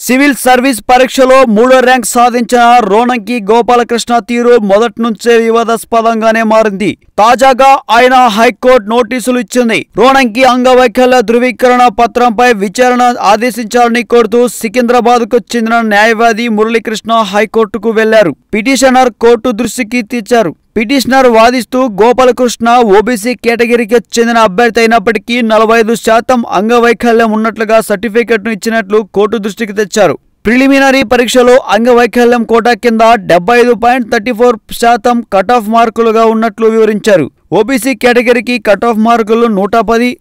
Civil service పరీక్షలో 3వ rank సాధించిన రోనంకి గోపాలకృష్ణ తీరు మొదటి నుంచే వివాదాస్పదంగానే మారింది. తాజాగా ఆయన హైకోర్టు నోటీసులు ఇచ్చింది. రోనంకి అంగవైకల్య ధృవీకరణ పత్రంపై విచారణ ఆదేశించాలని కోరుతూ సికింద్రాబాద్కు చెందిన న్యాయవాది మురళీకృష్ణ హైకోర్టుకు వెళ్లారు. పిటిషనర్ కోర్టు దృష్టికి తెచ్చారు. పిటిషనర్ వాదిస్తూ గోపాలకృష్ణ ఓబీసీ కేటగిరీకి చెందిన అభ్యర్థి అయినప్పటికీ 45% అంగవైకల్యం ఉన్నట్లుగా సర్టిఫికెట్ను ఇచ్చినట్లు కోర్టు దృష్టికి తెచ్చారు. ప్రిలిమినరీ పరీక్షలో అంగవైకల్యం కోటా కింద 75.34% కట్ ఆఫ్ మార్కులుగా ఉన్నట్లు వివరించారు. ఓబీసీ కేటగిరీకి కట్ ఆఫ్ మార్కులు 110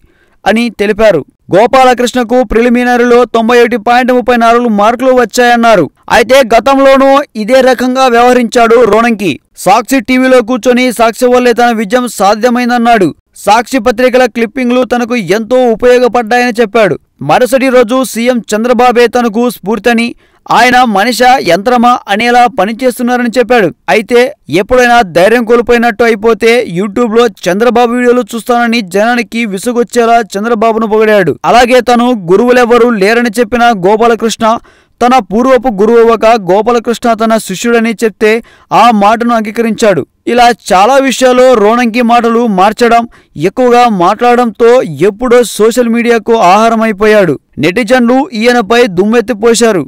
అని తెలిపారు. గోపాలకృష్ణకు ప్రిలిమినరీలో 91.34 మార్కులు వచ్చాయన్నారు. అయితే గతంలోనూ ఇదే రకంగా వ్యవహరించాడు రోనంకి. సాక్షి టీవీలో కూర్చొని సాక్షి వల్లే తన విజయం సాధ్యమైందన్నాడు. సాక్షి పత్రికల క్లిప్పింగ్లు తనకు ఎంతో ఉపయోగపడ్డాయని చెప్పాడు. మరుసటి రోజు సీఎం చంద్రబాబే తనకు స్ఫూర్తని, ఆయన మనిషా యంత్రమా అనేలా పనిచేస్తున్నారని చెప్పాడు. అయితే ఎప్పుడైనా ధైర్యం కోల్పోయినట్టు అయిపోతే యూట్యూబ్లో చంద్రబాబు వీడియోలు చూస్తానని జనానికి విసుగొచ్చేలా చంద్రబాబును పొగిడాడు. అలాగే తను గురువులెవరూ లేరని చెప్పిన గోపాలకృష్ణ తన పూర్వపు గురువక గోపాలకృష్ణ తన శిష్యుడని చెప్తే ఆ మాటను అంగీకరించాడు. ఇలా చాలా విషయాల్లో రోనంకి మాటలు మార్చడం, ఎక్కువగా మాట్లాడడంతో ఎప్పుడో సోషల్ మీడియాకు ఆహారమైపోయాడు. నెటిజన్లు ఈయనపై దుమ్మెత్తిపోశారు.